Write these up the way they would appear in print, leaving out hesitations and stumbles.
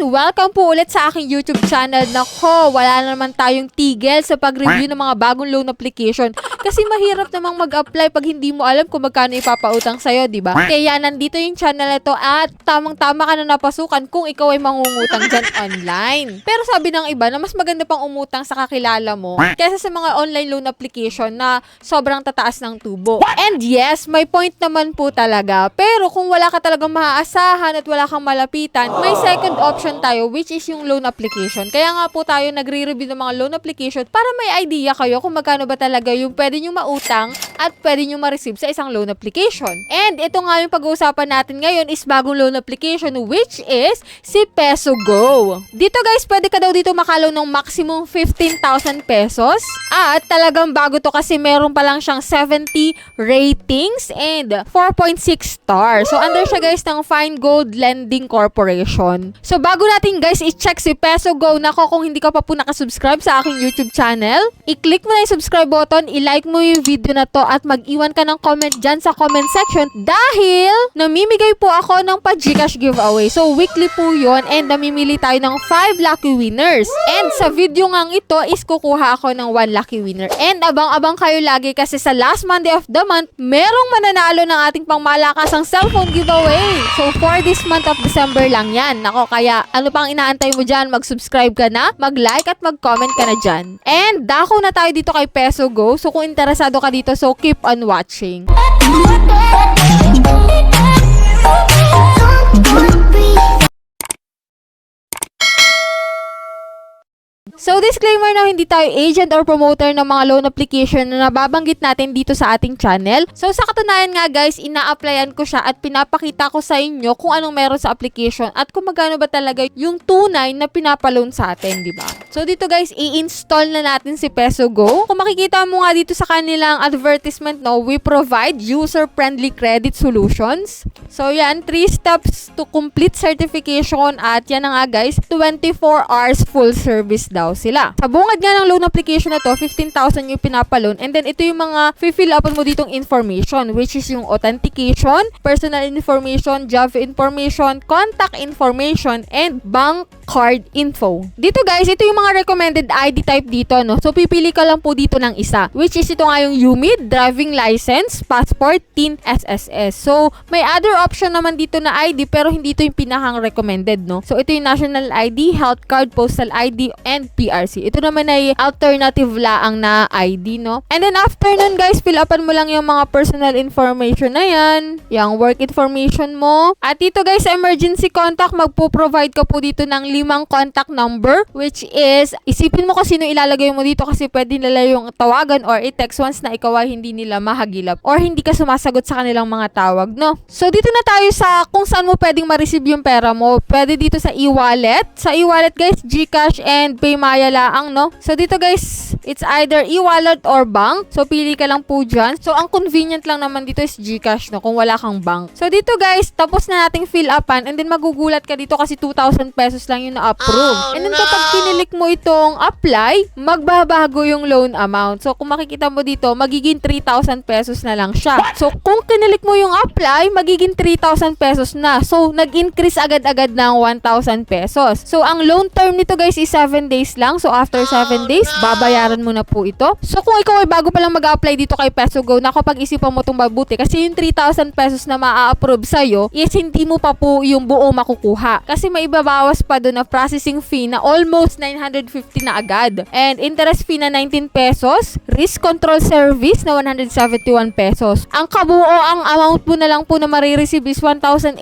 And welcome po ulit sa aking YouTube channel. Nako, wala na naman tayong tigil sa pag-review ng mga bagong loan application. Kasi mahirap namang mag-apply pag hindi mo alam kung magkano ipapautang sa'yo, di ba? Kaya nandito yung channel na to at tamang-tama ka na napasukan kung ikaw ay mangungutang dyan online. Pero sabi ng iba na mas maganda pang umutang sa kakilala mo kaysa sa mga online loan application na sobrang tataas ng tubo. And yes, may point naman po talaga. Pero kung wala ka talagang maaasahan at wala kang malapitan, may second option tayo which is yung loan application. Kaya nga po tayo nagre-review ng mga loan application para may idea kayo kung magkano ba talaga yung pwede nyo mautang at pwede nyo ma-receive sa isang loan application. And ito nga yung pag-uusapan natin ngayon is bagong loan application which is si Peso Go. Dito guys, pwede ka daw dito makaloan ng maximum 15,000 pesos at talagang bago to kasi meron pa lang siyang 70 ratings and 4.6 stars. So under siya guys ng Fine Gold Lending Corporation. So bago natin guys i-check si Peso Go, nako kung hindi ka pa po nakasubscribe sa aking YouTube channel, i-click mo na yung subscribe button, i-like mo yung video na to at mag-iwan ka ng comment dyan sa comment section dahil namimigay po ako ng pa-Gcash giveaway. So weekly po yun and namimili tayo ng 5 lucky winners. And sa video ngang ito is kukuha ako ng 1 lucky winner. And abang-abang kayo lagi kasi sa last Monday of the month, merong mananalo ng ating pangmalakasang cellphone giveaway. So for this month of December lang yan. Nako, kaya ano pang inaantay mo dyan? Mag-subscribe ka na, mag-like at mag-comment ka na dyan. And dako na tayo dito kay Peso Go. So kung interesado ka dito, so keep on watching. So disclaimer na hindi tayo agent or promoter ng mga loan application na nababanggit natin dito sa ating channel. So sa katunayan nga guys, ina-applyan ko siya at pinapakita ko sa inyo kung anong meron sa application at kung magkano ba talaga yung tunay na pinapaloan sa atin, di ba? So dito guys, i-install na natin si Peso Go. Kung makikita mo nga dito sa kanilang advertisement, no, we provide user-friendly credit solutions. So yan, 3 steps to complete certification at yan na nga guys, 24 hours full service daw sila. Sa bungad nga ng loan application na to, 15,000 yung pinapaloan and then ito yung mga fill upan mo ditong information which is yung authentication, personal information, job information, contact information, and bank card info. Dito guys, ito yung mga recommended ID type dito, no? So pipili ka lang po dito ng isa which is ito nga yung UMID, driving license, passport, TIN, SSS. So may other option naman dito na ID pero hindi ito yung pinakang recommended, no? So ito yung national ID, health card, postal ID, and PRC. Ito naman ay alternative laang na ID, no? And then after nun guys, fill upan mo lang yung mga personal information na yan, yung work information mo. At dito guys, emergency contact, magpo-provide ka po dito ng 5 contact number which is, isipin mo kung sino ilalagay mo dito kasi pwede nila yung tawagan or i-text once na ikaw ay hindi nila mahagilap or hindi ka sumasagot sa kanilang mga tawag, no? So dito na tayo sa kung saan mo pwedeng ma-receive yung pera mo. Pwede dito sa e-wallet. Sa e-wallet guys, Gcash and Paymaya laang, no? So dito guys, it's either e-wallet or bank. So pili ka lang po dyan. So ang convenient lang naman dito is Gcash, no? Kung wala kang bank. So dito guys, tapos na nating fill upan and then magugulat ka dito kasi 2,000 pesos lang yung na-approve. And then kapag kinilik mo itong apply, magbabago yung loan amount. So kung makikita mo dito, magiging 3,000 pesos na lang siya. So kung kinilik mo yung apply, magiging 3,000 pesos na. So nag-increase agad-agad ng 1,000 pesos. So ang loan term nito guys is 7 days lang. So after 7 days, babayaran mo na po ito. So kung ikaw ay bago pa lang mag-apply dito kay Peso Go, na kapag isipan mo itong mabuti kasi yung 3,000 pesos na maa-approve sa'yo is hindi mo pa po yung buo makukuha. Kasi may ibabawas pa doon na processing fee na almost 950 na agad. And interest fee na 19 pesos. Risk control service na 171 pesos. Ang kabuo, ang amount mo na lang po na marireceive is 1,860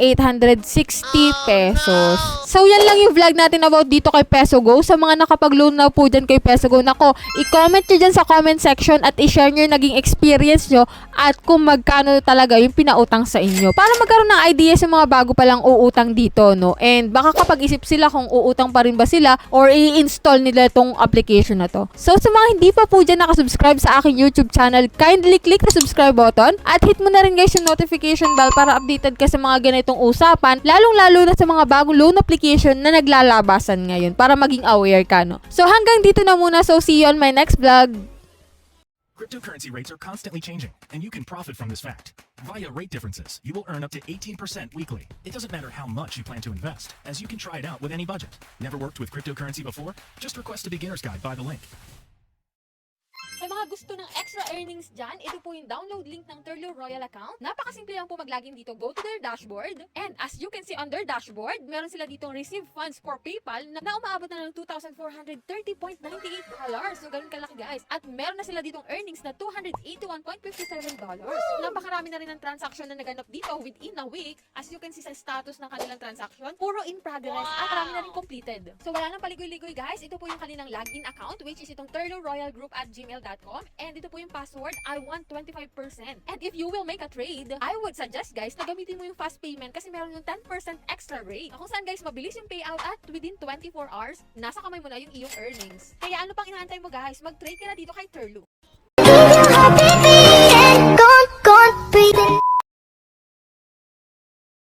pesos. So yan lang yung vlog natin about dito kay Peso Go. Sa mga nakapag-loan na po dyan kay Peso Go, nako, i-comment nyo dyan sa comment section at i-share nyo yung naging experience nyo at kung magkano talaga yung pinautang sa inyo. Para magkaroon ng idea sa mga bago palang uutang dito, no? And baka kapag-isip sila kung uutang pa rin ba sila or i-install nila itong application na to. So sa mga hindi pa po dyan nakasubscribe sa aking YouTube channel, kindly click the subscribe button at hit mo na rin guys yung notification bell para updated ka sa mga ganitong usapan, lalong-lalo na sa mga bagong loan application na naglalabasan ngayon para maging aware ka, no? So hanggang dito na muna. So see you on my next vlog. Cryptocurrency rates are constantly changing, and you can profit from this fact. Via rate differences, you will earn up to 18% weekly. It doesn't matter how much you plan to invest, as you can try it out with any budget. Never worked with cryptocurrency before? Just request a beginner's guide by the link. Sa mga gusto ng extra earnings dyan, ito po yung download link ng Turlo Royal account. Napakasimple lang po maglagin dito. Go to their dashboard. And as you can see on their dashboard, meron sila ditong receive funds for PayPal na umaabot na ng $2,430.98. So, ganun kalaki guys. At meron na sila ditong earnings na $281.57. Napakarami na rin ng transaction na naganap dito within a week. As you can see sa status ng kanilang transaction, puro in progress at marami na rin completed. So, wala nang paligoy-ligoy guys. Ito po yung kanilang login account, which is itong turloroyalgroup@gmail.com. And ito po yung password, I want 25%. And if you will make a trade, I would suggest guys na gamitin mo yung fast payment kasi meron yung 10% extra rate. Kung saan guys, mabilis yung payout at within 24 hours, nasa kamay mo na yung iyong earnings. Kaya ano pang inaantay mo guys? Mag-trade ka na dito kay Turlo.